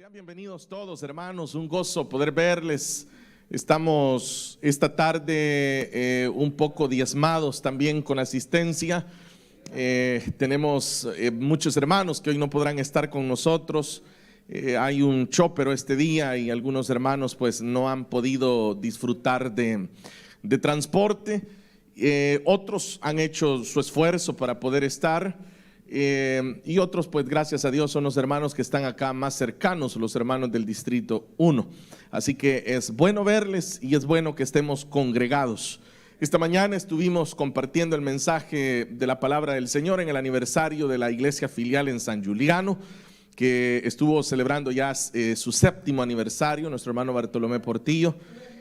Sean bienvenidos todos, hermanos, un gozo poder verles. Estamos esta tarde un poco diezmados también con asistencia. Tenemos muchos hermanos que hoy no podrán estar con nosotros. Hay un chópero este día y algunos hermanos pues no han podido disfrutar de transporte. Otros han hecho su esfuerzo para poder estar. Y otros pues gracias a Dios son los hermanos que están acá más cercanos, los hermanos del distrito 1. Así que es bueno verles y es bueno que estemos congregados. Esta mañana estuvimos compartiendo el mensaje de la palabra del Señor en el aniversario de la iglesia filial en San Juliano, que estuvo celebrando ya su séptimo aniversario, nuestro hermano Bartolomé Portillo,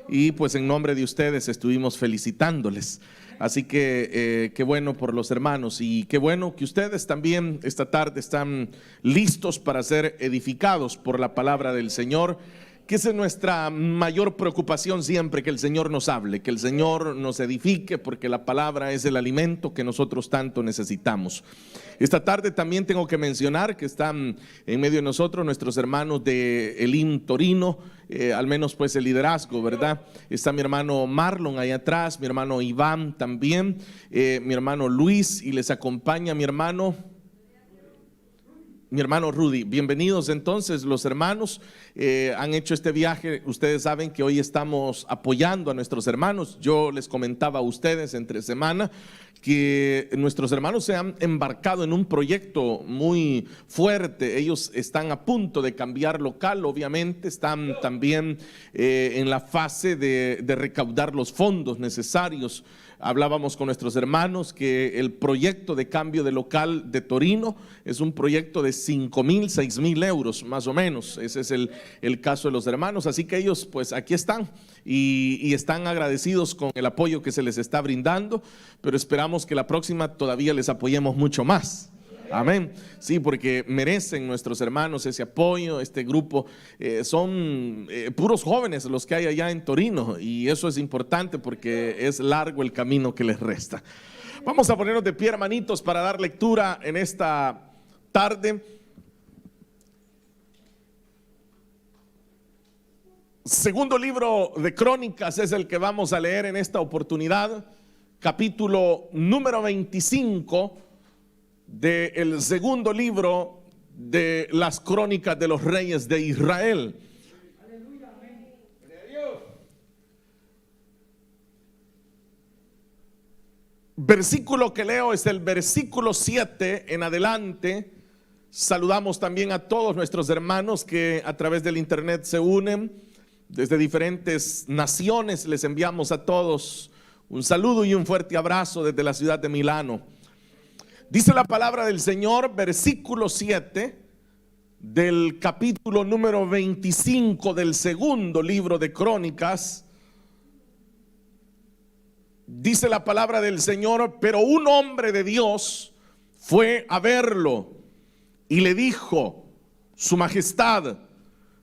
y pues en nombre de ustedes estuvimos felicitándoles. Así que qué bueno por los hermanos y qué bueno que ustedes también esta tarde están listos para ser edificados por la palabra del Señor, que esa es nuestra mayor preocupación siempre, que el Señor nos hable, que el Señor nos edifique, porque la palabra es el alimento que nosotros tanto necesitamos. Esta tarde también tengo que mencionar que están en medio de nosotros nuestros hermanos de Elim Torino, al menos pues el liderazgo, ¿verdad? Está mi hermano Marlon ahí atrás, mi hermano Iván también, mi hermano Luis, y les acompaña mi hermano Rudy. Bienvenidos entonces los hermanos, han hecho este viaje. Ustedes saben que hoy estamos apoyando a nuestros hermanos. Yo les comentaba a ustedes entre semana que nuestros hermanos se han embarcado en un proyecto muy fuerte. Ellos están a punto de cambiar local, obviamente están también en la fase de recaudar los fondos necesarios. Hablábamos con nuestros hermanos que el proyecto de cambio de local de Torino es un proyecto de 5,000, 6,000 euros más o menos. Ese es el caso de los hermanos. Así que ellos pues aquí están y están agradecidos con el apoyo que se les está brindando, pero esperamos que la próxima todavía les apoyemos mucho más. Amén. Sí, porque merecen nuestros hermanos ese apoyo. Este grupo son puros jóvenes los que hay allá en Torino, y eso es importante porque es largo el camino que les resta. Vamos a ponernos de pie, hermanitos, para dar lectura en esta tarde. Segundo libro de Crónicas es el que vamos a leer en esta oportunidad, capítulo número 25 del segundo libro de las Crónicas de los Reyes de Israel. Versículo que leo es el versículo 7 en adelante. Saludamos también a todos nuestros hermanos que a través del internet se unen desde diferentes naciones. Les enviamos a todos un saludo y un fuerte abrazo desde la ciudad de Milano. Dice la palabra del Señor, versículo 7 del capítulo número 25 del segundo libro de Crónicas. Dice la palabra del Señor: pero un hombre de Dios fue a verlo y le dijo: Su Majestad,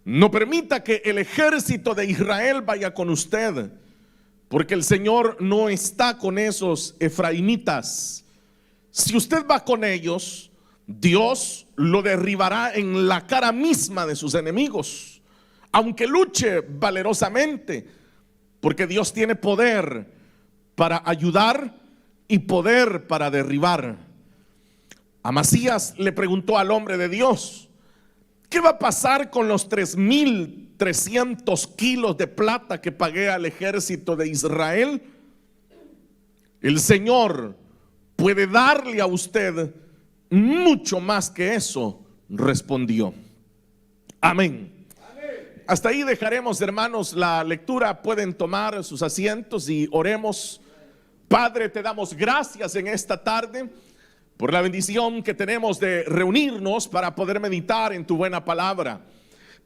no permita que el ejército de Israel vaya con usted, porque el Señor no está con esos efraimitas. Si usted va con ellos, Dios lo derribará en la cara misma de sus enemigos, aunque luche valerosamente, porque Dios tiene poder para ayudar y poder para derribar. Amasías le preguntó al hombre de Dios: ¿qué va a pasar con los 3,300 kilos de plata que pagué al ejército de Israel? El Señor puede darle a usted mucho más que eso, respondió. Amén. Hasta ahí dejaremos, hermanos, la lectura. Pueden tomar sus asientos y oremos. Padre, te damos gracias en esta tarde por la bendición que tenemos de reunirnos para poder meditar en tu buena palabra.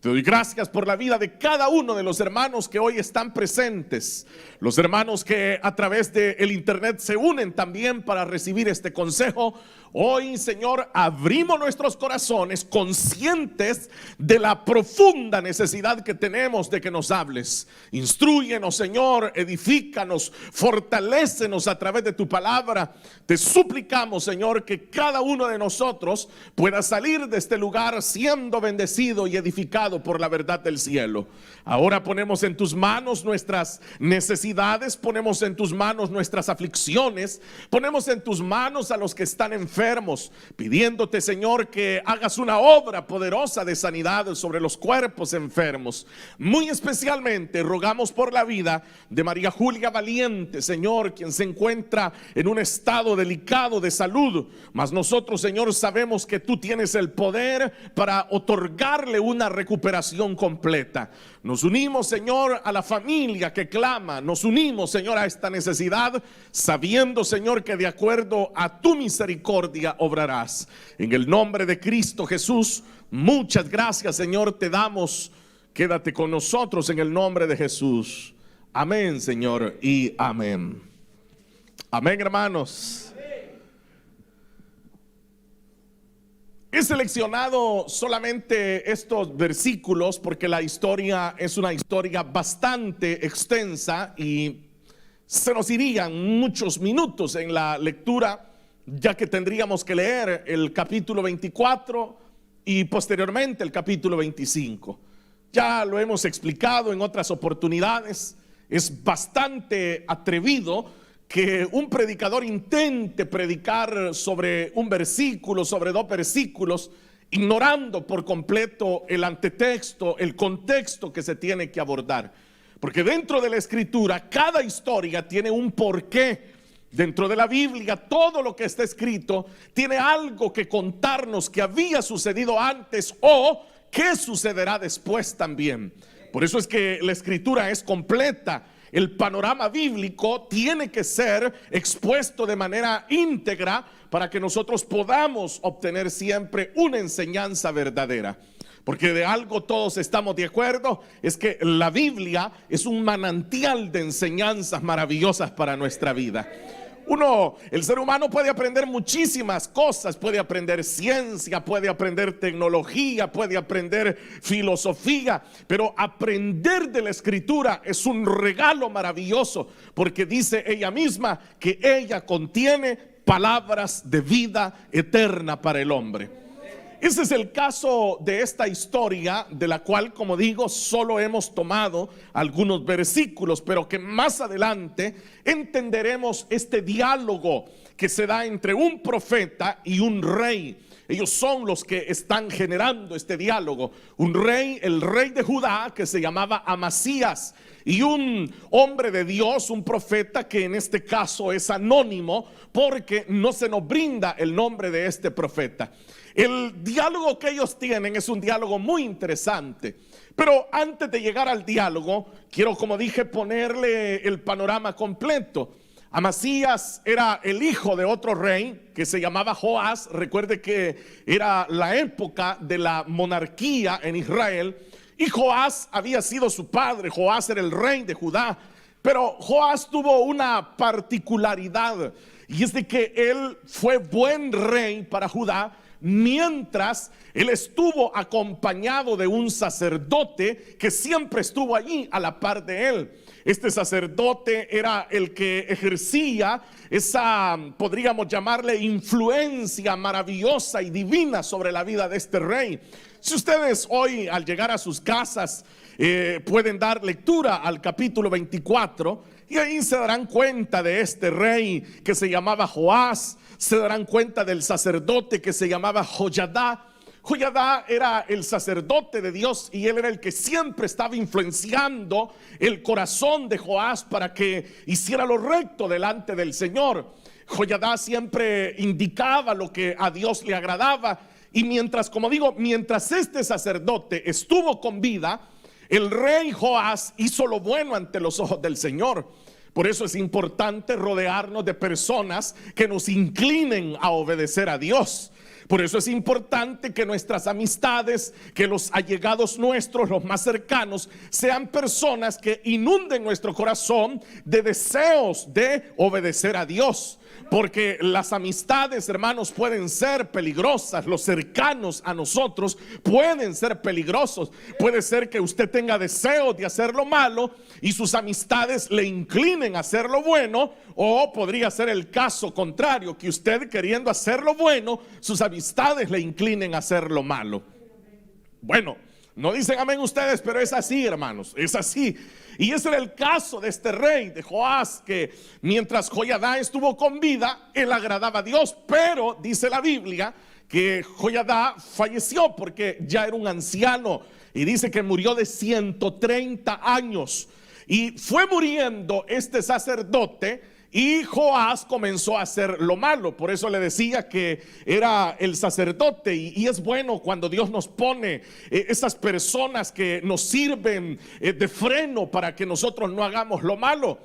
Te doy gracias por la vida de cada uno de los hermanos que hoy están presentes, los hermanos que a través del internet se unen también para recibir este consejo. Hoy, Señor, abrimos nuestros corazones conscientes de la profunda necesidad que tenemos de que nos hables. Instrúyenos, Señor, edifícanos, fortalécenos a través de tu palabra. Te suplicamos, Señor, que cada uno de nosotros pueda salir de este lugar siendo bendecido y edificado por la verdad del cielo. Ahora ponemos en tus manos nuestras necesidades, ponemos en tus manos nuestras aflicciones, ponemos en tus manos a los que están enfermos, pidiéndote, Señor, que hagas una obra poderosa de sanidad sobre los cuerpos enfermos. Muy especialmente rogamos por la vida de María Julia Valiente, Señor, quien se encuentra en un estado delicado de salud, mas nosotros, Señor, sabemos que tú tienes el poder para otorgarle una recuperación completa. Nos unimos, Señor, a la familia que clama, nos unimos, Señor, a esta necesidad, sabiendo, Señor, que de acuerdo a tu misericordia obrarás. En el nombre de Cristo Jesús, muchas gracias, Señor, te damos. Quédate con nosotros en el nombre de Jesús. Amén, Señor, y amén. Amén, hermanos. He seleccionado solamente estos versículos porque la historia es una historia bastante extensa y se nos irían muchos minutos en la lectura, ya que tendríamos que leer el capítulo 24 y posteriormente el capítulo 25. Ya lo hemos explicado en otras oportunidades. Es bastante atrevido que un predicador intente predicar sobre un versículo, sobre 2 versículos, ignorando por completo el antetexto, el contexto que se tiene que abordar. Porque dentro de la escritura, cada historia tiene un porqué. Dentro de la Biblia, todo lo que está escrito tiene algo que contarnos que había sucedido antes o que sucederá después también. Por eso es que la escritura es completa. El panorama bíblico tiene que ser expuesto de manera íntegra para que nosotros podamos obtener siempre una enseñanza verdadera. Porque de algo todos estamos de acuerdo, es que la Biblia es un manantial de enseñanzas maravillosas para nuestra vida. El ser humano puede aprender muchísimas cosas, puede aprender ciencia, puede aprender tecnología, puede aprender filosofía, pero aprender de la escritura es un regalo maravilloso, porque dice ella misma que ella contiene palabras de vida eterna para el hombre. Ese es el caso de esta historia, de la cual, como digo, solo hemos tomado algunos versículos, pero que más adelante entenderemos este diálogo que se da entre un profeta y un rey. Ellos son los que están generando este diálogo. Un rey, el rey de Judá, que se llamaba Amasías, y un hombre de Dios, un profeta que en este caso es anónimo porque no se nos brinda el nombre de este profeta. El diálogo que ellos tienen es un diálogo muy interesante. Pero antes de llegar al diálogo, quiero, como dije, ponerle el panorama completo. Amasías era el hijo de otro rey que se llamaba Joás. Recuerde que era la época de la monarquía en Israel, y Joás había sido su padre. Joás era el rey de Judá, pero Joás tuvo una particularidad, y es de que él fue buen rey para Judá mientras él estuvo acompañado de un sacerdote que siempre estuvo allí a la par de él. Este sacerdote era el que ejercía esa, podríamos llamarle, influencia maravillosa y divina sobre la vida de este rey. Si ustedes hoy, al llegar a sus casas, pueden dar lectura al capítulo 24, y ahí se darán cuenta de este rey que se llamaba Joás. Se darán cuenta del sacerdote que se llamaba Joyadá. Joyadá era el sacerdote de Dios, y él era el que siempre estaba influenciando el corazón de Joás para que hiciera lo recto delante del Señor. Joyadá siempre indicaba lo que a Dios le agradaba, y mientras, como digo, mientras este sacerdote estuvo con vida, el rey Joás hizo lo bueno ante los ojos del Señor. Por eso es importante rodearnos de personas que nos inclinen a obedecer a Dios. Por eso es importante que nuestras amistades, que los allegados nuestros, los más cercanos, sean personas que inunden nuestro corazón de deseos de obedecer a Dios. Porque las amistades, hermanos, pueden ser peligrosas. Los cercanos a nosotros pueden ser peligrosos. Puede ser que usted tenga deseo de hacer lo malo y sus amistades le inclinen a hacer lo bueno, o podría ser el caso contrario, que usted, queriendo hacer lo bueno, sus amistades le inclinen a hacer lo malo. Bueno, no dicen amén ustedes, pero es así, hermanos, es así. Y ese era el caso de este rey, de Joás, que mientras Joiada estuvo con vida, él agradaba a Dios. Pero dice la Biblia que Joiada falleció porque ya era un anciano, y dice que murió de 130 años. Y fue muriendo este sacerdote, y Joás comenzó a hacer lo malo. Por eso le decía que era el sacerdote. Y es bueno cuando Dios nos pone esas personas que nos sirven de freno para que nosotros no hagamos lo malo.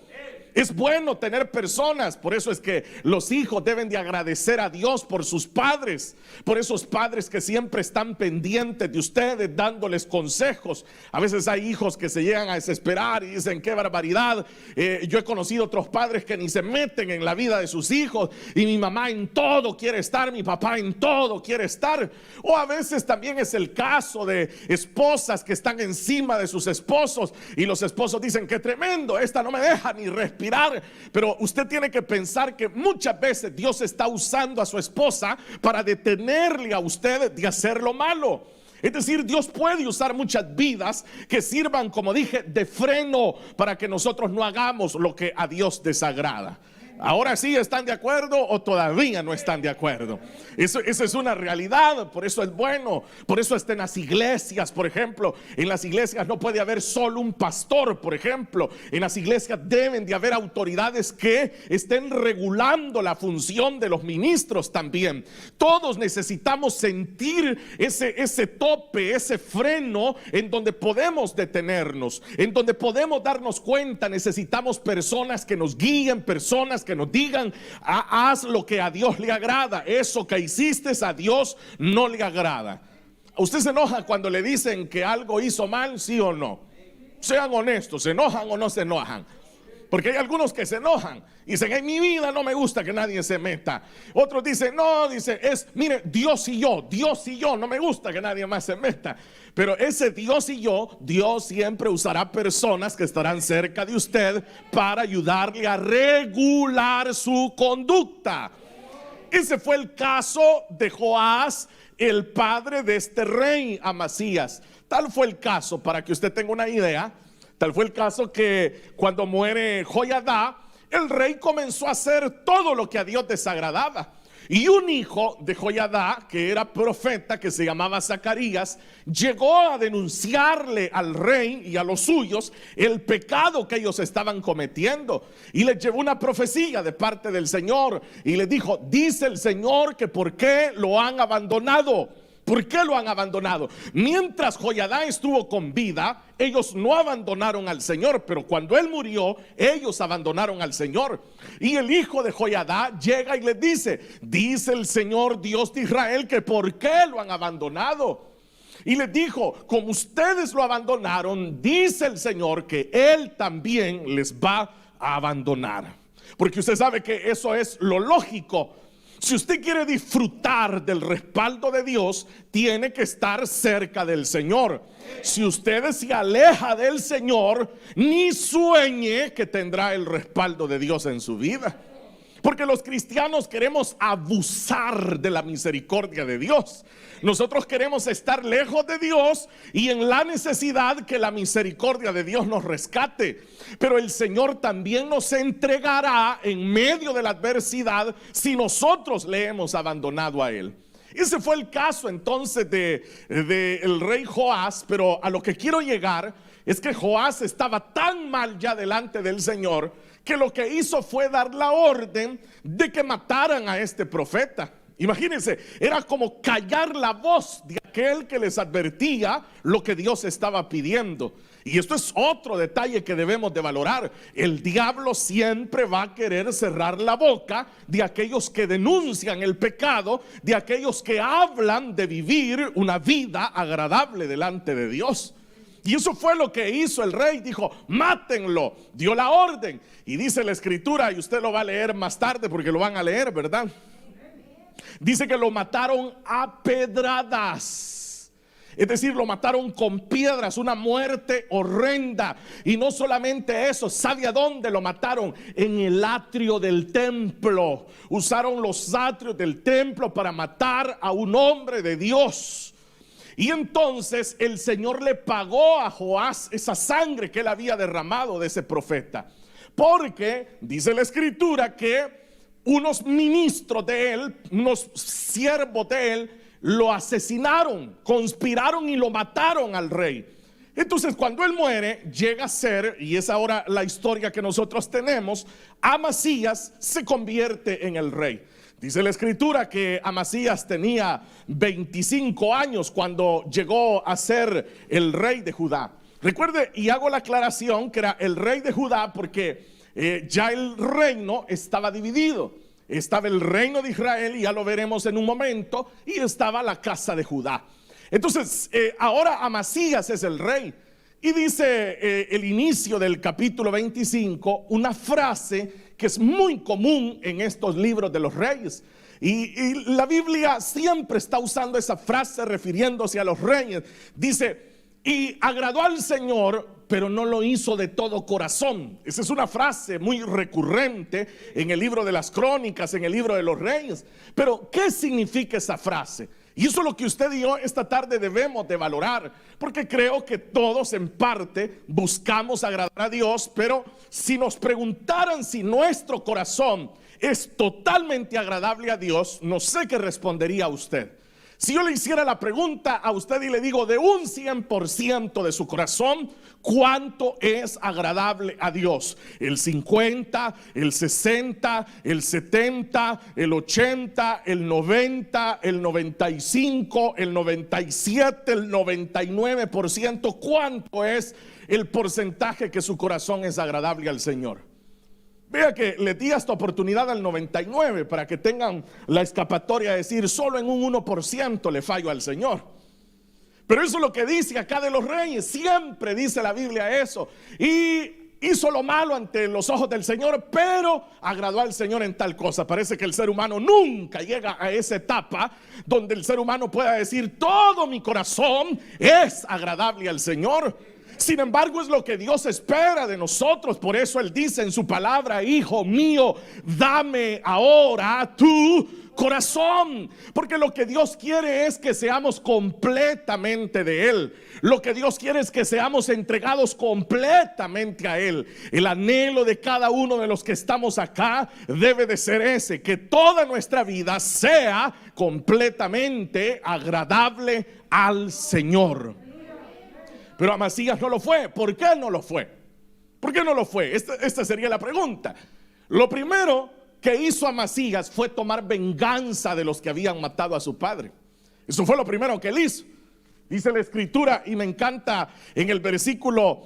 Es bueno tener personas. Por eso es que los hijos deben de agradecer a Dios por sus padres, por esos padres que siempre están pendientes de ustedes, dándoles consejos. A veces hay hijos que se llegan a desesperar y dicen: qué barbaridad, yo he conocido otros padres que ni se meten en la vida de sus hijos, y mi mamá en todo quiere estar, mi papá en todo quiere estar. O a veces también es el caso de esposas que están encima de sus esposos, y los esposos dicen: qué tremendo, esta no me deja ni respirar. Pero usted tiene que pensar que muchas veces Dios está usando a su esposa para detenerle a usted de hacer lo malo. Es decir, Dios puede usar muchas vidas que sirvan, como dije, de freno para que nosotros no hagamos lo que a Dios desagrada. Ahora sí, ¿están de acuerdo o todavía no están de acuerdo? Eso es una realidad. Por eso es bueno. Por eso está en las iglesias, por ejemplo. En las iglesias no puede haber solo un pastor, por ejemplo. En las iglesias deben de haber autoridades que estén regulando la función de los ministros también. Todos necesitamos sentir ese tope, ese freno en donde podemos detenernos, en donde podemos darnos cuenta. Necesitamos personas que nos guíen, personas que nos digan: haz lo que a Dios le agrada. Eso que hiciste a Dios no le agrada. ¿Usted se enoja cuando le dicen que algo hizo mal, sí o no? Sean honestos, ¿se enojan o no se enojan? Porque hay algunos que se enojan y dicen: en mi vida no me gusta que nadie se meta. Otros dicen: no, mire, Dios y yo, no me gusta que nadie más se meta. Pero ese Dios y yo, Dios siempre usará personas que estarán cerca de usted para ayudarle a regular su conducta. Ese fue el caso de Joás, el padre de este rey Amasías. Tal fue el caso, para que usted tenga una idea, tal fue el caso que cuando muere Joiada, el rey comenzó a hacer todo lo que a Dios desagradaba. Y un hijo de Joiada, que era profeta, que se llamaba Zacarías, llegó a denunciarle al rey y a los suyos el pecado que ellos estaban cometiendo. Y les llevó una profecía de parte del Señor y les dijo: dice el Señor que por qué lo han abandonado. ¿Por qué lo han abandonado? Mientras Joiada estuvo con vida, ellos no abandonaron al Señor, pero cuando él murió, ellos abandonaron al Señor. Y el hijo de Joiada llega y le dice: dice el Señor Dios de Israel que por qué lo han abandonado. Y les dijo: como ustedes lo abandonaron, dice el Señor que Él también les va a abandonar. Porque usted sabe que eso es lo lógico. Si usted quiere disfrutar del respaldo de Dios, tiene que estar cerca del Señor. Si usted se aleja del Señor, ni sueñe que tendrá el respaldo de Dios en su vida. Porque los cristianos queremos abusar de la misericordia de Dios. Nosotros queremos estar lejos de Dios y en la necesidad que la misericordia de Dios nos rescate. Pero el Señor también nos entregará en medio de la adversidad si nosotros le hemos abandonado a Él. Ese fue el caso entonces de el rey Joás. Pero a lo que quiero llegar es que Joás estaba tan mal ya delante del Señor que lo que hizo fue dar la orden de que mataran a este profeta. Imagínense, era como callar la voz de aquel que les advertía lo que Dios estaba pidiendo. Y esto es otro detalle que debemos de valorar. El diablo siempre va a querer cerrar la boca de aquellos que denuncian el pecado, de aquellos que hablan de vivir una vida agradable delante de Dios. Y eso fue lo que hizo el rey. Dijo: mátenlo. Dio la orden. Y dice la escritura, y usted lo va a leer más tarde porque lo van a leer, ¿verdad? Dice que lo mataron a pedradas. Es decir, lo mataron con piedras, una muerte horrenda. Y no solamente eso, ¿sabe a dónde lo mataron? En el atrio del templo. Usaron los atrios del templo para matar a un hombre de Dios. Y entonces el Señor le pagó a Joás esa sangre que él había derramado de ese profeta. Porque dice la escritura que unos ministros de él, unos siervos de él, lo asesinaron, conspiraron y lo mataron al rey. Entonces cuando él muere, llega a ser, y es ahora la historia que nosotros tenemos, Amasías se convierte en el rey. Dice la escritura que Amasías tenía 25 años cuando llegó a ser el rey de Judá. Recuerde, y hago la aclaración que era el rey de Judá porque ya el reino estaba dividido. Estaba el reino de Israel, y ya lo veremos en un momento, y estaba la casa de Judá. Entonces ahora Amasías es el rey. Y dice el inicio del capítulo 25 una frase que es muy común en estos libros de los reyes. Y la Biblia siempre está usando esa frase refiriéndose a los reyes. Dice: y agradó al Señor, pero no lo hizo de todo corazón. Esa es una frase muy recurrente en el libro de las crónicas, en el libro de los reyes. Pero ¿qué significa esa frase? Y eso es lo que usted y yo esta tarde debemos de valorar, porque creo que todos en parte buscamos agradar a Dios. Pero si nos preguntaran si nuestro corazón es totalmente agradable a Dios, no sé qué respondería usted. Si yo le hiciera la pregunta a usted y le digo de un 100% de su corazón, ¿cuánto es agradable a Dios? ¿El 50, el 60, el 70, el 80, el 90, el 95, el 97, el 99%? ¿Cuánto es el porcentaje que su corazón es agradable al Señor? Vea que le di esta oportunidad al 99 para que tengan la escapatoria de decir: solo en un 1% le fallo al Señor. Pero eso es lo que dice acá de los reyes. Siempre dice la Biblia eso. Y hizo lo malo ante los ojos del Señor, pero agradó al Señor en tal cosa. Parece que el ser humano nunca llega a esa etapa donde el ser humano pueda decir: todo mi corazón es agradable al Señor. Sin embargo, es lo que Dios espera de nosotros. Por eso Él dice en su palabra: hijo mío, dame ahora tu corazón. Porque lo que Dios quiere es que seamos completamente de Él. Lo que Dios quiere es que seamos entregados completamente a Él. El anhelo de cada uno de los que estamos acá debe de ser ese: que toda nuestra vida sea completamente agradable al Señor. Pero Amasías no lo fue. ¿Por qué no lo fue? ¿Por qué no lo fue? Esta sería la pregunta. Lo primero que hizo Amasías fue tomar venganza de los que habían matado a su padre. Eso fue lo primero que él hizo. Dice la escritura, y me encanta en el versículo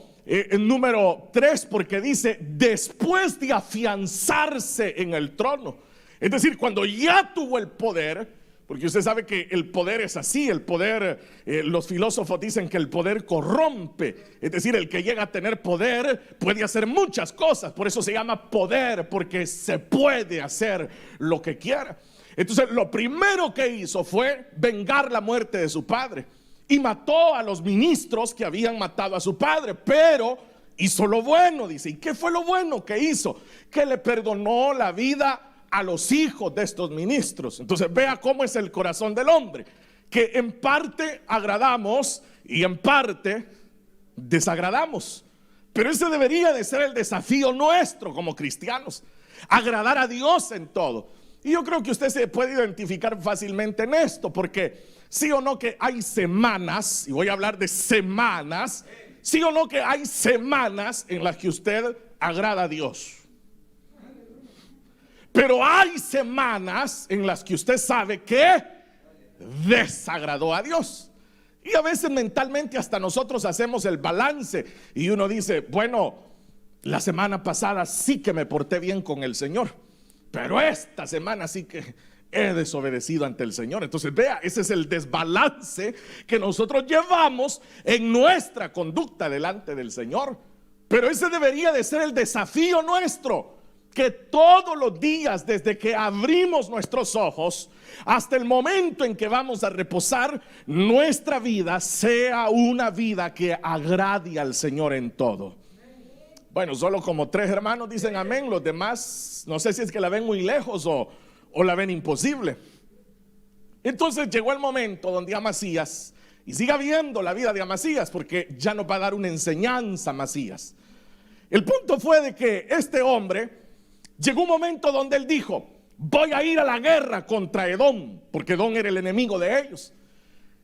número 3, porque dice: después de afianzarse en el trono. Es decir, cuando ya tuvo el poder. Porque usted sabe que el poder es así. El poder, los filósofos dicen que el poder corrompe. Es decir, el que llega a tener poder puede hacer muchas cosas. Por eso se llama poder, porque se puede hacer lo que quiera. Entonces lo primero que hizo fue vengar la muerte de su padre. Y mató a los ministros que habían matado a su padre. Pero hizo lo bueno, dice. ¿Y qué fue lo bueno que hizo? Que le perdonó la vida a los hijos de estos ministros. Entonces vea cómo es el corazón del hombre, que en parte agradamos y en parte desagradamos. Pero ese debería de ser el desafío nuestro como cristianos: agradar a Dios en todo. Y yo creo que usted se puede identificar fácilmente en esto, porque sí o no que hay semanas, y voy a hablar de semanas, sí o no que hay semanas en las que usted agrada a Dios. Pero hay semanas en las que usted sabe que desagradó a Dios. Y a veces mentalmente hasta nosotros hacemos el balance y uno dice: bueno, la semana pasada sí que me porté bien con el Señor, pero esta semana sí que he desobedecido ante el Señor. Entonces vea, ese es el desbalance que nosotros llevamos en nuestra conducta delante del Señor. Pero ese debería de ser el desafío nuestro, que todos los días, desde que abrimos nuestros ojos hasta el momento en que vamos a reposar, nuestra vida sea una vida que agrade al Señor en todo. Bueno, solo como 3 hermanos dicen amén. Los demás, no sé si es que la ven muy lejos o la ven imposible. Entonces llegó el momento donde Amasías, y siga viendo la vida de Amasías, porque ya nos va a dar una enseñanza Amasías. El punto fue de que este hombre llegó un momento donde él dijo: voy a ir a la guerra contra Edom, porque Edom era el enemigo de ellos.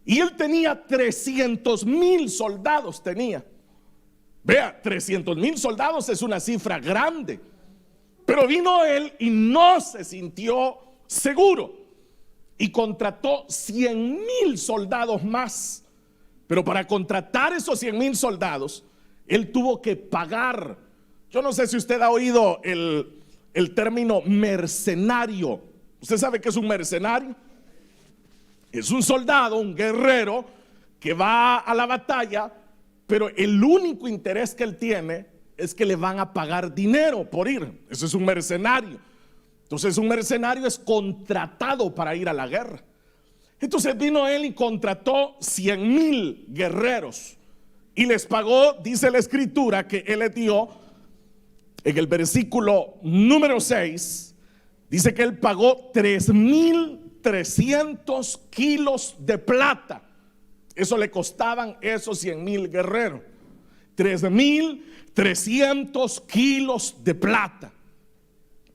Y él tenía 300,000 soldados tenía. Vea, 300,000 soldados es una cifra grande. Pero vino él y no se sintió seguro y contrató 100,000 soldados más. Pero para contratar esos 100,000 soldados, él tuvo que pagar. Yo no sé si usted ha oído el término mercenario. ¿Usted sabe qué es un mercenario? Es un soldado, un guerrero que va a la batalla, pero el único interés que él tiene es que le van a pagar dinero por ir. Eso es un mercenario. Entonces un mercenario es contratado para ir a la guerra. Entonces vino él y contrató 100,000 guerreros y les pagó, dice la escritura, que él les dio en el versículo número 6, dice que él pagó 3,300 kilos de plata. Eso le costaban esos 100,000 guerreros. 3,300 kilos de plata.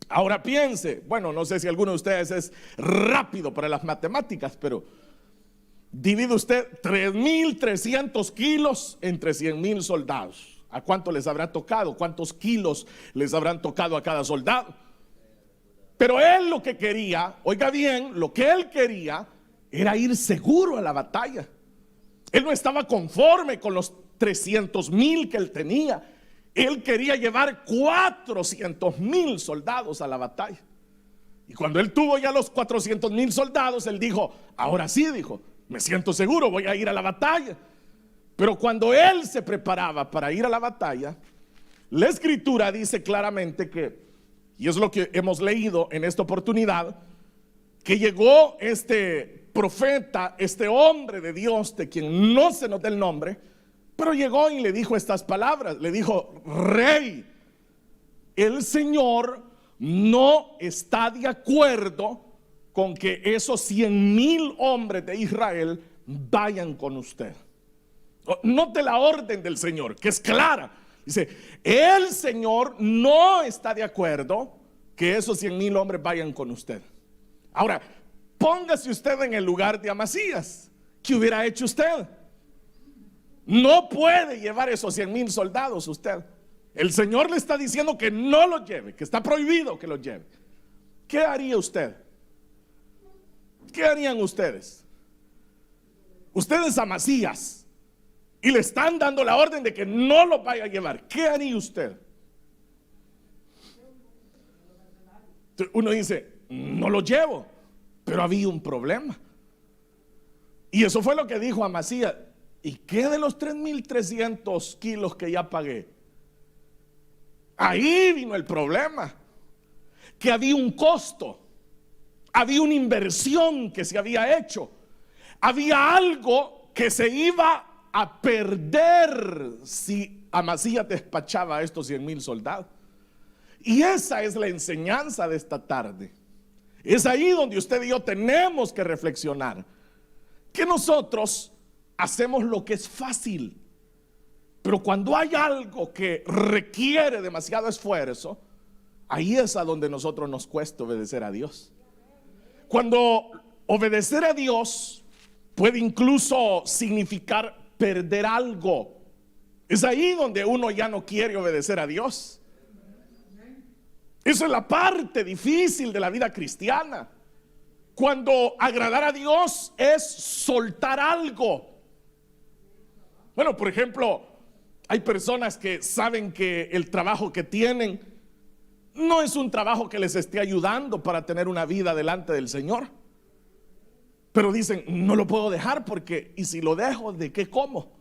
Ahora piense, bueno, no sé si alguno de ustedes es rápido para las matemáticas, pero divide usted 3,300 kilos entre 100,000 soldados. ¿A cuánto les habrá tocado? ¿Cuántos kilos les habrán tocado a cada soldado? Pero él lo que quería, oiga bien, lo que él quería era ir seguro a la batalla. Él no estaba conforme con los 300,000 que él tenía. Él quería llevar 400,000 soldados a la batalla. Y cuando él tuvo ya los 400,000 soldados, él dijo: ahora sí, dijo, me siento seguro, voy a ir a la batalla. Pero cuando él se preparaba para ir a la batalla, la escritura dice claramente que, y es lo que hemos leído en esta oportunidad, que llegó este profeta, este hombre de Dios, de quien no se nota el nombre, pero llegó y le dijo estas palabras. Le dijo: rey, el Señor no está de acuerdo con que esos 100,000 hombres de Israel vayan con usted. Note la orden del Señor, que es clara. Dice: el Señor no está de acuerdo que esos 100,000 hombres vayan con usted. Ahora, póngase usted en el lugar de Amasías. ¿Qué hubiera hecho usted? No puede llevar esos 100,000 soldados usted. El Señor le está diciendo que no los lleve, que está prohibido que los lleve. ¿Qué haría usted? ¿Qué harían ustedes? Ustedes Amasías, y le están dando la orden de que no lo vaya a llevar. ¿Qué haría usted? Uno dice: no lo llevo, pero había un problema. Y eso fue lo que dijo Amasías: ¿y qué de los 3,300 kilos que ya pagué? Ahí vino el problema, que había un costo, había una inversión que se había hecho, había algo que se iba a perder si Amasías despachaba a estos 100,000 soldados. Y esa es la enseñanza de esta tarde. Es ahí donde usted y yo tenemos que reflexionar, que nosotros hacemos lo que es fácil, pero cuando hay algo que requiere demasiado esfuerzo, ahí es a donde nosotros nos cuesta obedecer a Dios. Cuando obedecer a Dios puede incluso significar perder algo, es ahí donde uno ya no quiere obedecer a Dios. Eso es la parte difícil de la vida cristiana. Cuando agradar a Dios es soltar algo. Bueno, por ejemplo, hay personas que saben que el trabajo que tienen No es un trabajo que les esté ayudando para tener una vida delante del Señor. Pero dicen, no lo puedo dejar porque, ¿y si lo dejo, de qué como?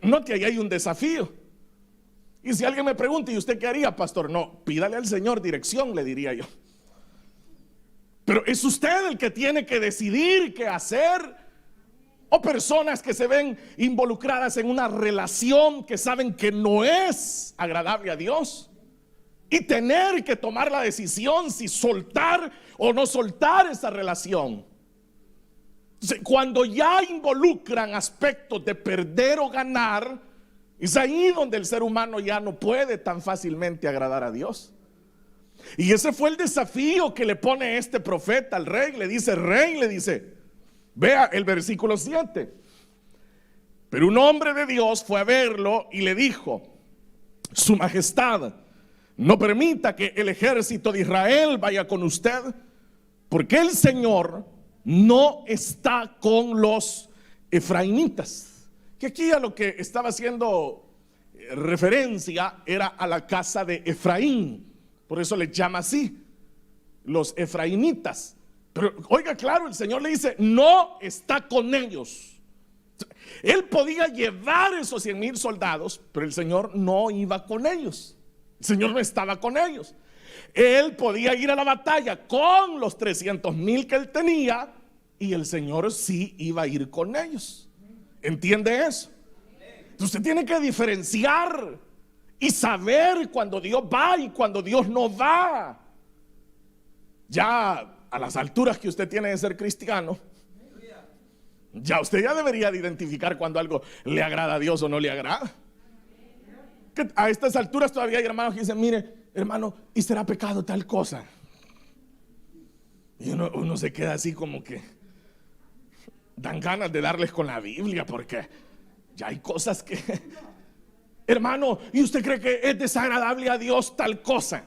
No, que ahí hay un desafío. Y si alguien me pregunta, ¿y usted qué haría, pastor? No, pídale al Señor dirección, le diría yo. Pero es usted el que tiene que decidir qué hacer. O personas que se ven involucradas en una relación que saben que no es agradable a Dios, y tener que tomar la decisión si soltar o no soltar esa relación. Cuando ya involucran aspectos de perder o ganar, es ahí donde el ser humano ya no puede tan fácilmente agradar a Dios. Y ese fue el desafío que le pone este profeta al rey. Le dice, vea el versículo 7. Pero un hombre de Dios fue a verlo y le dijo: Su majestad, no permita que el ejército de Israel vaya con usted, porque el Señor no está con los efraimitas. Que aquí a lo que estaba haciendo referencia era a la casa de Efraín. Por eso le llama así, los efraimitas. Pero oiga, claro, el Señor le dice, no está con ellos. Él podía llevar esos 100,000 soldados, pero el Señor no iba con ellos. El Señor no estaba con ellos. Él podía ir a la batalla con los 300,000 que él tenía, y el Señor sí iba a ir con ellos. ¿Entiende eso? Entonces usted tiene que diferenciar y saber cuando Dios va y cuando Dios no va. Ya a las alturas que usted tiene de ser cristiano, ya usted ya debería de identificar cuando algo le agrada a Dios o no le agrada. Que a estas alturas todavía hay hermanos que dicen, mire, hermano, ¿y será pecado tal cosa? Y uno se queda así como que dan ganas de darles con la Biblia, porque ya hay cosas que, hermano, ¿y usted cree que es desagradable a Dios tal cosa?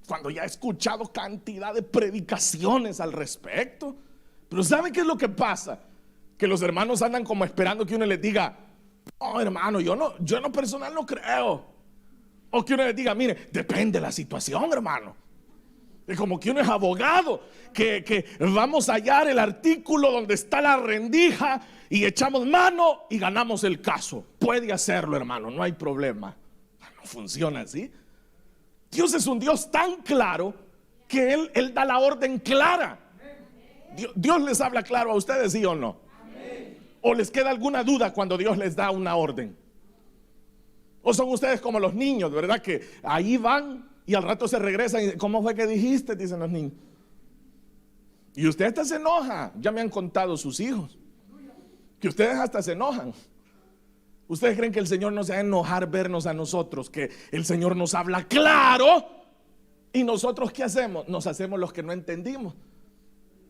Cuando ya he escuchado cantidad de predicaciones al respecto. Pero ¿sabe qué es lo que pasa? Que los hermanos andan como esperando que uno les diga, oh hermano, yo no personal no creo. O que uno les diga, mire, depende de la situación, hermano. Es como que uno es abogado, que vamos a hallar el artículo donde está la rendija y echamos mano y ganamos el caso. Puede hacerlo, hermano, no hay problema. No funciona así. Dios es un Dios tan claro que Él da la orden clara. Dios les habla claro a ustedes, ¿sí o no? ¿O les queda alguna duda cuando Dios les da una orden? ¿O son ustedes como los niños, verdad? Que ahí van y al rato se regresan y ¿cómo fue que dijiste? Dicen los niños. Y usted hasta se enoja. Ya me han contado sus hijos que ustedes hasta se enojan. ¿Ustedes creen que el Señor no se va a enojar vernos a nosotros? Que el Señor nos habla claro y nosotros ¿qué hacemos? Nos hacemos los que no entendimos.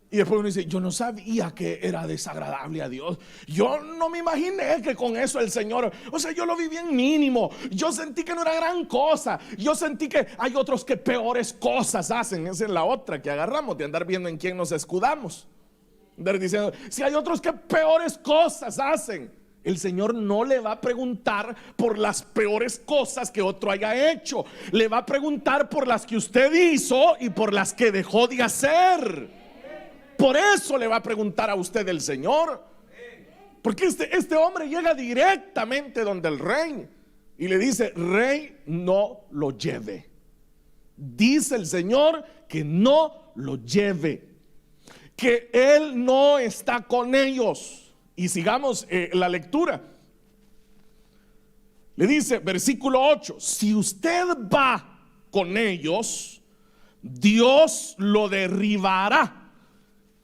Y después uno dice, yo no sabía que era desagradable a Dios. Yo no me imaginé que con eso el Señor, o sea, yo lo vi bien mínimo. Yo sentí que no era gran cosa. Yo sentí que hay otros que peores cosas hacen. Esa es la otra que agarramos, de andar viendo en quién nos escudamos. Andar diciendo, si hay otros que peores cosas hacen. El Señor no le va a preguntar por las peores cosas que otro haya hecho. Le va a preguntar por las que usted hizo y por las que dejó de hacer. Por eso le va a preguntar a usted el Señor. Porque este hombre llega directamente donde el rey y le dice, rey, no lo lleve. Dice el Señor que no lo lleve, que Él no está con ellos. Y sigamos la lectura. Le dice, versículo 8, si usted va con ellos, Dios lo derribará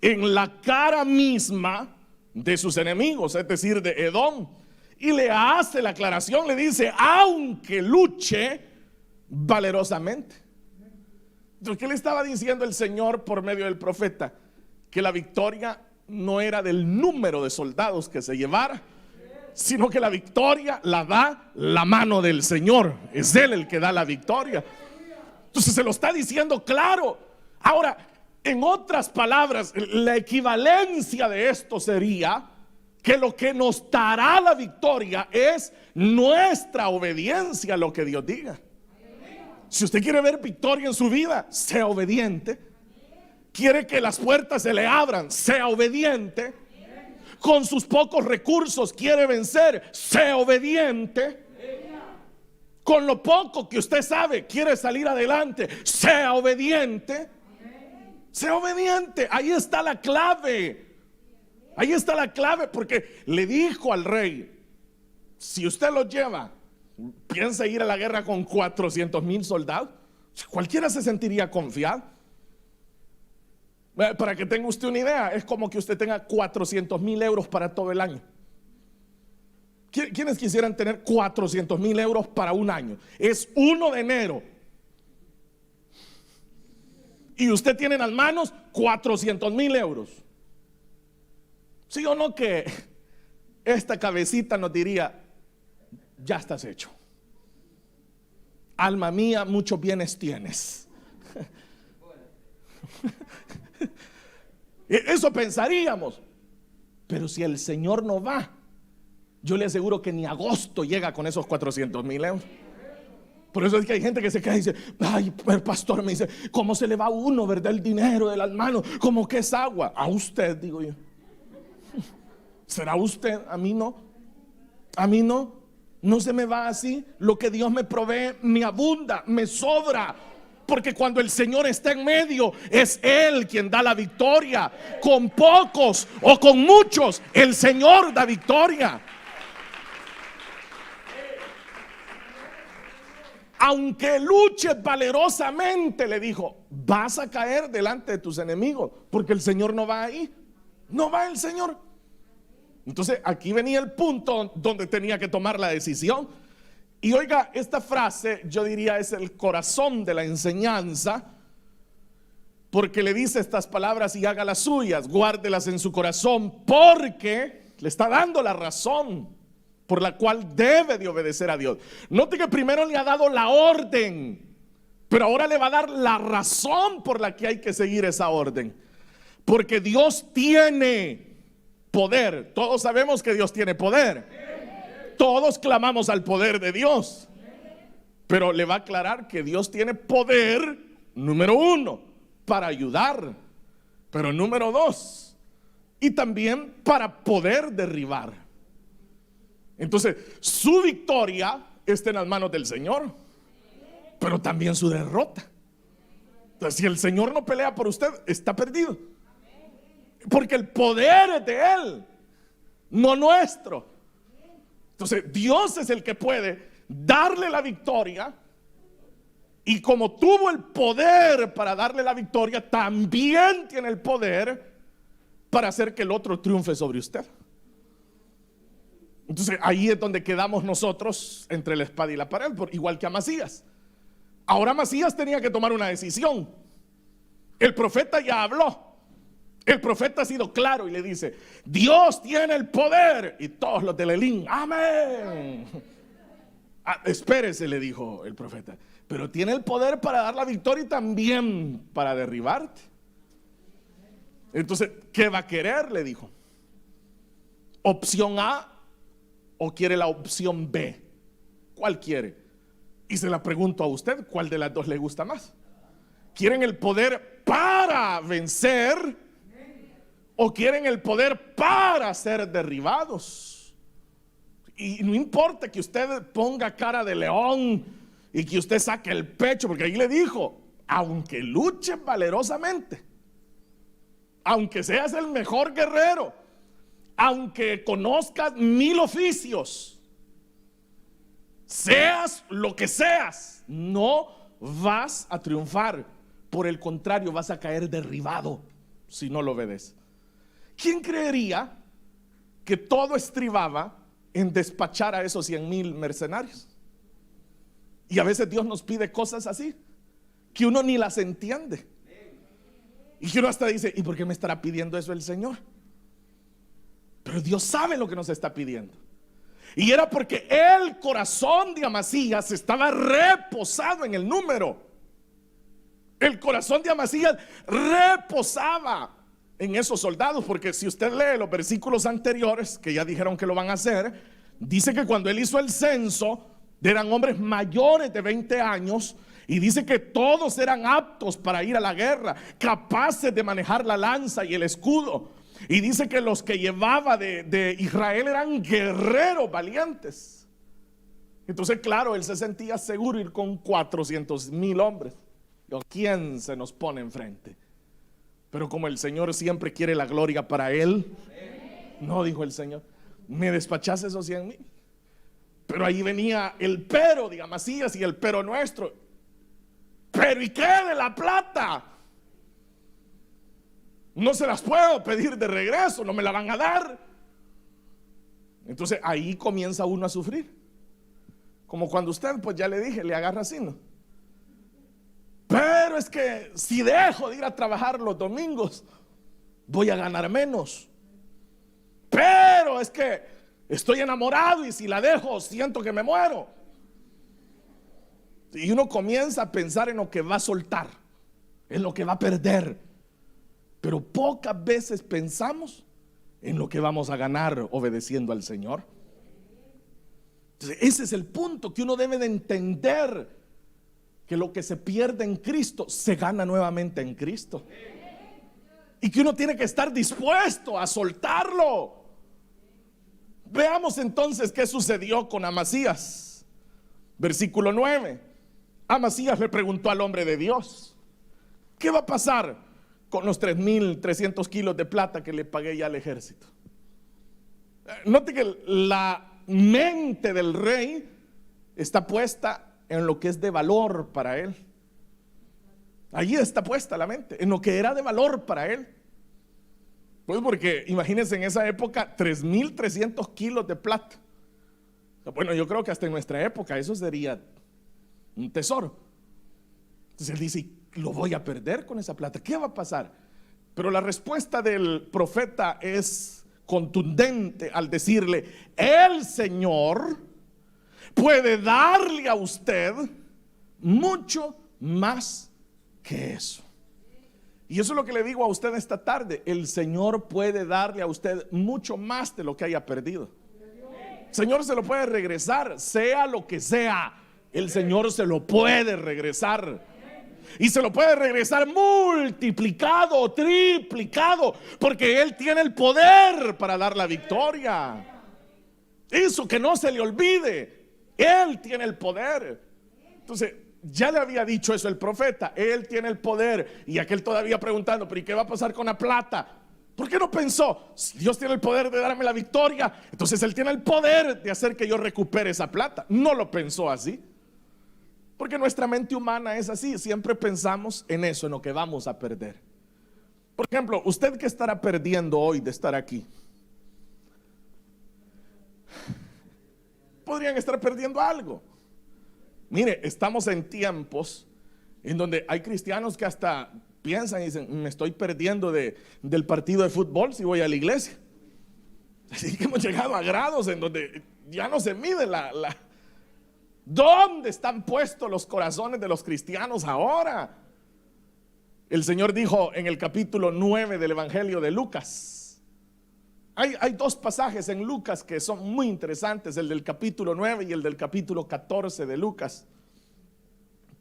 en la cara misma de sus enemigos, es decir, de Edom. Y le hace la aclaración, le dice, aunque luche valerosamente. Entonces, ¿qué le estaba diciendo el Señor por medio del profeta? Que la victoria no era del número de soldados que se llevara, sino que la victoria la da la mano del Señor. Es Él el que da la victoria. Entonces se lo está diciendo claro. Ahora, en otras palabras, la equivalencia de esto sería que lo que nos dará la victoria es nuestra obediencia a lo que Dios diga. Si usted quiere ver victoria en su vida, sea obediente. Quiere que las puertas se le abran, sea obediente. Con sus pocos recursos quiere vencer, sea obediente. Con lo poco que usted sabe quiere salir adelante, sea obediente. Sea obediente. Ahí está la clave. Ahí está la clave, porque le dijo al rey: si usted lo lleva, piensa ir a la guerra con 400,000 soldados. Cualquiera se sentiría confiado. Para que tenga usted una idea, es como que usted tenga 400,000 euros para todo el año. ¿Quiénes quisieran tener 400,000 euros para un año? Es 1 de enero y usted tiene en las manos 400,000 euros. ¿Sí o no que esta cabecita nos diría: ya estás hecho? Alma mía, muchos bienes tienes. Eso pensaríamos. Pero si el Señor no va, yo le aseguro que ni agosto llega con esos 400,000 euros. Por eso es que hay gente que se queda y dice: ay, el pastor me dice, ¿cómo se le va a uno, verdad, el dinero de las manos? Como que es agua. A usted, digo yo. ¿Será usted? A mí no. A mí no. No se me va así. Lo que Dios me provee me abunda, me sobra. Porque cuando el Señor está en medio, es Él quien da la victoria. Con pocos o con muchos, el Señor da victoria. Aunque luches valerosamente, le dijo, vas a caer delante de tus enemigos, porque el Señor no va ahí. No va el Señor. Entonces aquí venía el punto donde tenía que tomar la decisión. Y oiga, esta frase yo diría es el corazón de la enseñanza, porque le dice estas palabras y haga las suyas, guárdelas en su corazón, porque le está dando la razón por la cual debe de obedecer a Dios. Note que primero le ha dado la orden, pero ahora le va a dar la razón por la que hay que seguir esa orden. Porque Dios tiene poder. Todos sabemos que Dios tiene poder. Todos clamamos al poder de Dios. Pero le va a aclarar que Dios tiene poder, número 1, para ayudar. Pero número 2, y también para poder derribar. Entonces, su victoria está en las manos del Señor, pero también su derrota. Entonces, si el Señor no pelea por usted, está perdido. Porque el poder es de Él, no nuestro. Entonces, Dios es el que puede darle la victoria. Y como tuvo el poder para darle la victoria, también tiene el poder para hacer que el otro triunfe sobre usted. Entonces ahí es donde quedamos nosotros entre la espada y la pared, igual que a Amasías. Ahora Amasías tenía que tomar una decisión. El profeta ya habló. El profeta ha sido claro y le dice: Dios tiene el poder. Y todos los de Lelín, amén. Espérese, le dijo el profeta, pero tiene el poder para dar la victoria y también para derribarte. Entonces, ¿qué va a querer? Le dijo. ¿Opción A o quiere la opción B? ¿Cuál quiere? Y se la pregunto a usted, ¿cuál de las dos le gusta más? ¿Quieren el poder para vencer o quieren el poder para ser derribados? Y no importa que usted ponga cara de león y que usted saque el pecho, porque ahí le dijo: aunque luches valerosamente, aunque seas el mejor guerrero, aunque conozcas 1000 oficios, seas lo que seas, no vas a triunfar. Por el contrario, vas a caer derribado si no lo obedeces. ¿Quién creería que todo estribaba en despachar a esos 100,000 mercenarios? Y a veces Dios nos pide cosas así que uno ni las entiende, y que uno hasta dice: ¿y por qué me estará pidiendo eso el Señor? Pero Dios sabe lo que nos está pidiendo. Y era porque el corazón de Amasías estaba reposado en el número. El corazón de Amasías reposaba en esos soldados, porque si usted lee los versículos anteriores, que ya dijeron que lo van a hacer, dice que cuando él hizo el censo, eran hombres mayores de 20 años Y dice que todos eran aptos para ir a la guerra, capaces de manejar la lanza y el escudo. Y dice que los que llevaba de Israel eran guerreros valientes. Entonces, claro, él se sentía seguro ir con 400,000 hombres. ¿Quién se nos pone enfrente? Pero como el Señor siempre quiere la gloria para él, no, dijo el Señor, me despachaste esos 100,000. Pero ahí venía el pero de Amasías y el pero nuestro. Pero ¿y qué de la plata? No se las puedo pedir de regreso, no me la van a dar. Entonces ahí comienza uno a sufrir. Como cuando usted, pues ya le dije, le agarra así, ¿no? Pero es que si dejo de ir a trabajar los domingos, voy a ganar menos. Pero es que estoy enamorado y si la dejo siento que me muero. Y uno comienza a pensar en lo que va a soltar, en lo que va a perder. Pero pocas veces pensamos en lo que vamos a ganar obedeciendo al Señor. Entonces, ese es el punto que uno debe de entender, que lo que se pierde en Cristo se gana nuevamente en Cristo. Y que uno tiene que estar dispuesto a soltarlo. Veamos entonces qué sucedió con Amasías. Versículo 9. Amasías le preguntó al hombre de Dios: ¿qué va a pasar con los 3,300 kilos de plata que le pagué ya al ejército? Note que la mente del rey está puesta en lo que es de valor para él. Allí está puesta la mente, en lo que era de valor para él. Pues porque imagínense en esa época 3,300 kilos de plata. Bueno, yo creo que hasta en nuestra época eso sería un tesoro. Entonces él dice: lo voy a perder con esa plata, ¿qué va a pasar? Pero la respuesta del profeta es contundente al decirle: el Señor puede darle a usted mucho más que eso. Y eso es lo que le digo a usted esta tarde: el Señor puede darle a usted mucho más de lo que haya perdido. El Señor se lo puede regresar, sea lo que sea. El Señor se lo puede regresar. Y se lo puede regresar multiplicado, triplicado, porque Él tiene el poder para dar la victoria. Eso que no se le olvide, Él tiene el poder. Entonces ya le había dicho eso el profeta: Él tiene el poder. Y aquel todavía preguntando: ¿pero y qué va a pasar con la plata? ¿Por qué no pensó? Dios tiene el poder de darme la victoria, entonces Él tiene el poder de hacer que yo recupere esa plata. No lo pensó así, porque nuestra mente humana es así. Siempre pensamos en eso, en lo que vamos a perder. Por ejemplo, usted que estará perdiendo hoy de estar aquí, podrían estar perdiendo algo. Mire, estamos en tiempos en donde hay cristianos que hasta piensan y dicen: me estoy perdiendo del partido de fútbol si voy a la iglesia. Así que hemos llegado a grados en donde ya no se mide ¿dónde están puestos los corazones de los cristianos ahora? El Señor dijo en el capítulo 9 del Evangelio de Lucas. Hay dos pasajes en Lucas que son muy interesantes: el del capítulo 9 y el del capítulo 14 de Lucas.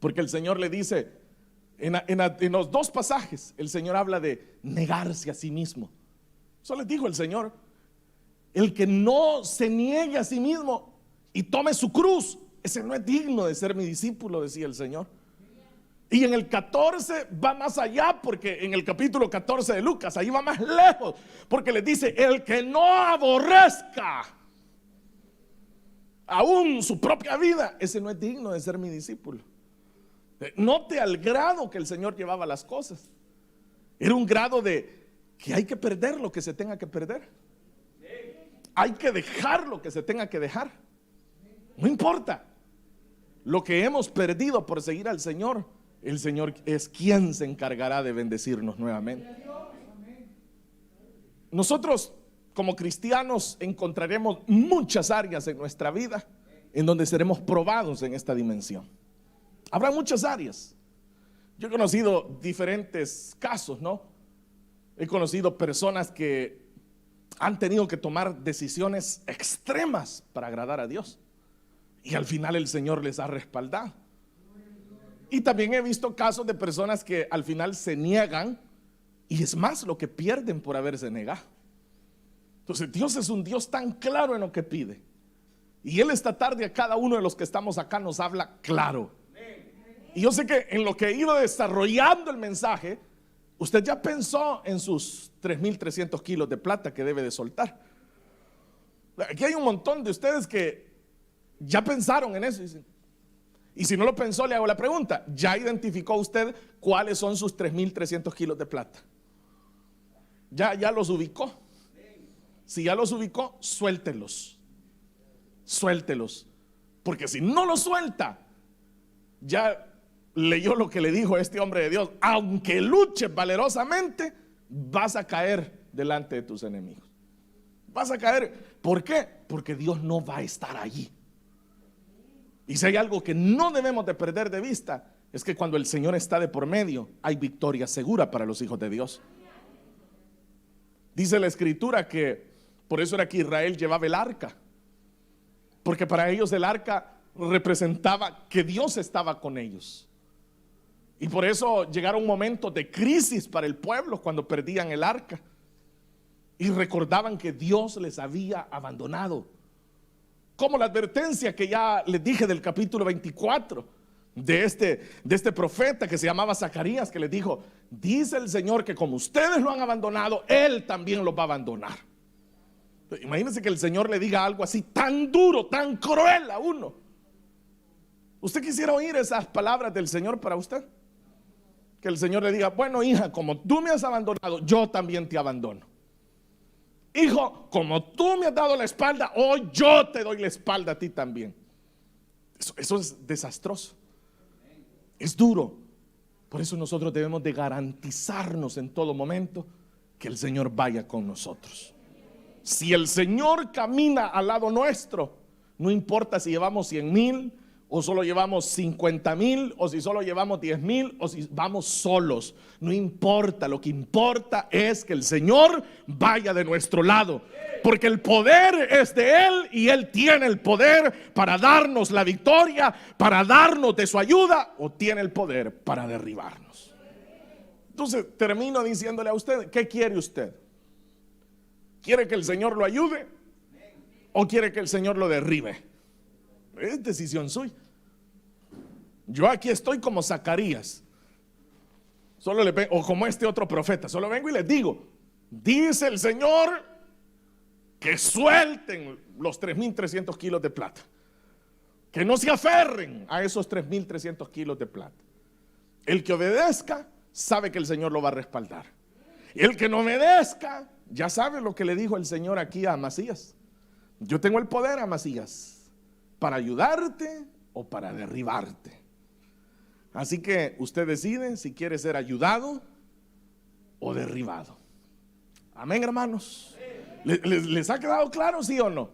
Porque el Señor le dice, en los dos pasajes, el Señor habla de negarse a sí mismo. Eso les dijo el Señor: el que no se niegue a sí mismo y tome su cruz, ese no es digno de ser mi discípulo, decía el Señor. Y en el 14 va más allá, porque en el capítulo 14 de Lucas, ahí va más lejos, porque les dice: el que no aborrezca aún su propia vida, ese no es digno de ser mi discípulo. Note al grado que el Señor llevaba las cosas. Era un grado de que hay que perder lo que se tenga que perder, hay que dejar lo que se tenga que dejar. No importa lo que hemos perdido por seguir al Señor, el Señor es quien se encargará de bendecirnos nuevamente. Nosotros como cristianos encontraremos muchas áreas en nuestra vida en donde seremos probados en esta dimensión. Habrá muchas áreas. Yo he conocido diferentes casos, ¿no? He conocido personas que han tenido que tomar decisiones extremas para agradar a Dios, y al final el Señor les ha respaldado. Y también he visto casos de personas que al final se niegan y es más lo que pierden por haberse negado. Entonces Dios es un Dios tan claro en lo que pide. Y Él esta tarde a cada uno de los que estamos acá nos habla claro. Y yo sé que en lo que he ido desarrollando el mensaje, usted ya pensó en sus 3.300 kilos de plata que debe de soltar. Aquí hay un montón de ustedes que ya pensaron en eso. Y si no lo pensó, le hago la pregunta: ¿ya identificó usted cuáles son sus 3.300 kilos de plata? ¿Ya los ubicó? Si ya los ubicó, suéltelos. Suéltelos. Porque si no los suelta, ya leyó lo que le dijo este hombre de Dios: aunque luches valerosamente, vas a caer delante de tus enemigos. Vas a caer. ¿Por qué? Porque Dios no va a estar allí. Y si hay algo que no debemos de perder de vista, es que cuando el Señor está de por medio, hay victoria segura para los hijos de Dios. Dice la Escritura que por eso era que Israel llevaba el arca, porque para ellos el arca representaba que Dios estaba con ellos. Y por eso llegaron momentos de crisis para el pueblo cuando perdían el arca y recordaban que Dios les había abandonado. Como la advertencia que ya les dije del capítulo 24 de este profeta que se llamaba Zacarías, que les dijo: dice el Señor que como ustedes lo han abandonado, Él también los va a abandonar. Imagínense que el Señor le diga algo así tan duro, tan cruel a uno. ¿Usted quisiera oír esas palabras del Señor para usted? Que el Señor le diga: bueno, hija, como tú me has abandonado, yo también te abandono. Hijo, como tú me has dado la espalda, hoy yo te doy la espalda a ti también. Eso es desastroso. Es duro. Por eso nosotros debemos de garantizarnos en todo momento que el Señor vaya con nosotros. Si el Señor camina al lado nuestro, no importa si llevamos 100,000 o solo llevamos 50,000, o si solo llevamos 10,000, o si vamos solos, no importa. Lo que importa es que el Señor vaya de nuestro lado, porque el poder es de Él y Él tiene el poder para darnos la victoria, para darnos de su ayuda, o tiene el poder para derribarnos. Entonces termino diciéndole a usted: ¿qué quiere usted? ¿Quiere que el Señor lo ayude o quiere que el Señor lo derribe? Es decisión suya. Yo aquí estoy como Zacarías, o como este otro profeta. Solo vengo y les digo: dice el Señor que suelten los 3.300 kilos de plata, que no se aferren a esos 3.300 kilos de plata. El que obedezca sabe que el Señor lo va a respaldar. El que no obedezca ya sabe lo que le dijo el Señor aquí a Amasías: yo tengo el poder, Amasías, para ayudarte o para derribarte. Así que usted decide si quiere ser ayudado o derribado. Amén, hermanos. ¿Les ha quedado claro, sí o no?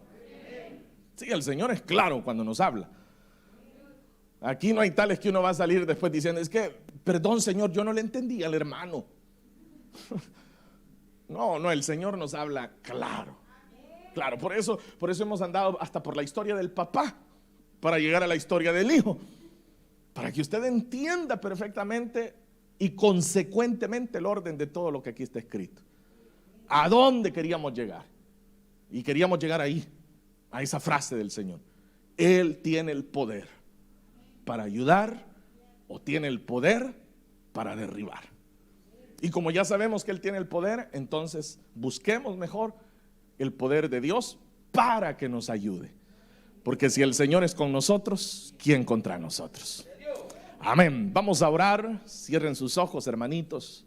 Sí, el Señor es claro cuando nos habla. Aquí no hay tales que uno va a salir después diciendo: es que, perdón, Señor, yo no le entendí al hermano. No, el Señor nos habla claro. Claro, por eso hemos andado hasta por la historia del papá para llegar a la historia del hijo, para que usted entienda perfectamente y consecuentemente el orden de todo lo que aquí está escrito. ¿A dónde queríamos llegar? Y queríamos llegar ahí, a esa frase del Señor: Él tiene el poder para ayudar o tiene el poder para derribar. Y como ya sabemos que Él tiene el poder, entonces busquemos mejor el poder de Dios para que nos ayude. Porque si el Señor es con nosotros, ¿quién contra nosotros? Amén. Vamos a orar. Cierren sus ojos, hermanitos.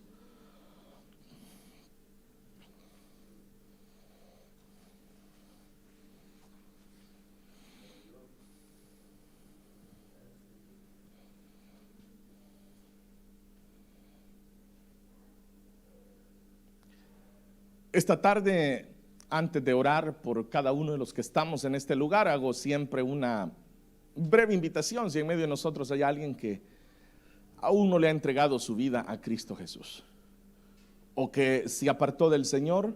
Esta tarde, antes de orar por cada uno de los que estamos en este lugar, hago siempre una breve invitación. Si en medio de nosotros hay alguien que aún no le ha entregado su vida a Cristo Jesús, o que se apartó del Señor,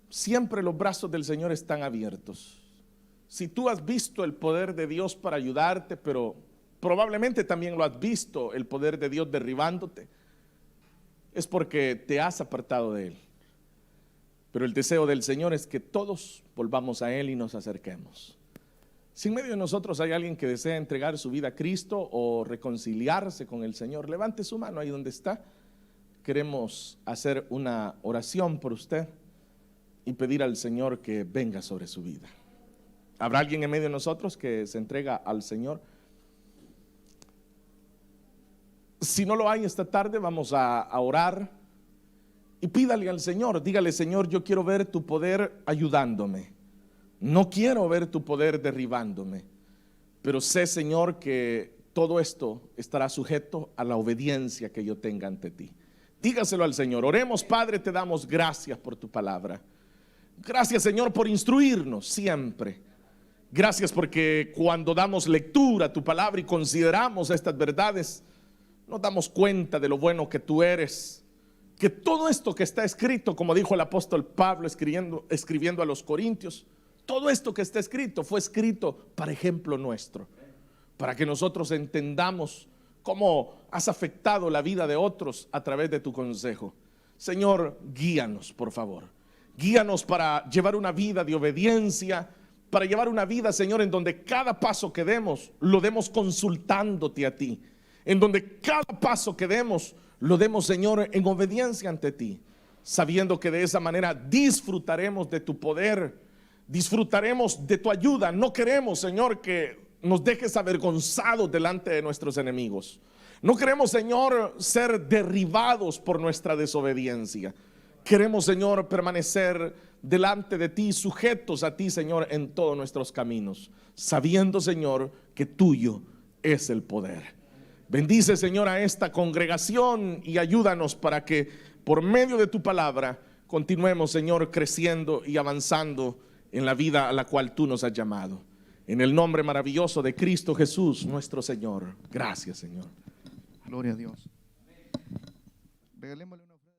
siempre los brazos del Señor están abiertos. Si tú has visto el poder de Dios para ayudarte, pero probablemente también lo has visto, el poder de Dios derribándote, es porque te has apartado de Él. Pero el deseo del Señor es que todos volvamos a Él y nos acerquemos. Si en medio de nosotros hay alguien que desea entregar su vida a Cristo o reconciliarse con el Señor, levante su mano ahí donde está. Queremos hacer una oración por usted y pedir al Señor que venga sobre su vida. ¿Habrá alguien en medio de nosotros que se entrega al Señor? Si no lo hay esta tarde, vamos a orar y pídale al Señor, dígale: Señor, yo quiero ver tu poder ayudándome, no quiero ver tu poder derribándome, pero sé, Señor, que todo esto estará sujeto a la obediencia que yo tenga ante ti. Dígaselo al Señor. Oremos. Padre, te damos gracias por tu palabra. Gracias, Señor, por instruirnos siempre. Gracias porque cuando damos lectura a tu palabra y consideramos estas verdades, nos damos cuenta de lo bueno que tú eres, que todo esto que está escrito, como dijo el apóstol Pablo escribiendo a los Corintios, todo esto que está escrito fue escrito para ejemplo nuestro, para que nosotros entendamos cómo has afectado la vida de otros a través de tu consejo. Señor, guíanos, por favor. Guíanos para llevar una vida de obediencia, para llevar una vida, Señor, en donde cada paso que demos, lo demos consultándote a ti, en donde cada paso que demos, lo demos, Señor, en obediencia ante ti, sabiendo que de esa manera disfrutaremos de tu poder, disfrutaremos de tu ayuda. No queremos, Señor, que nos dejes avergonzados delante de nuestros enemigos. No queremos, Señor, ser derribados por nuestra desobediencia. Queremos, Señor, permanecer delante de ti, sujetos a ti, Señor, en todos nuestros caminos, sabiendo, Señor, que tuyo es el poder. Bendice, Señor, a esta congregación y ayúdanos para que por medio de tu palabra continuemos, Señor, creciendo y avanzando en la vida a la cual tú nos has llamado. En el nombre maravilloso de Cristo Jesús, nuestro Señor. Gracias, Señor. Gloria a Dios. Regalémosle una ofrenda.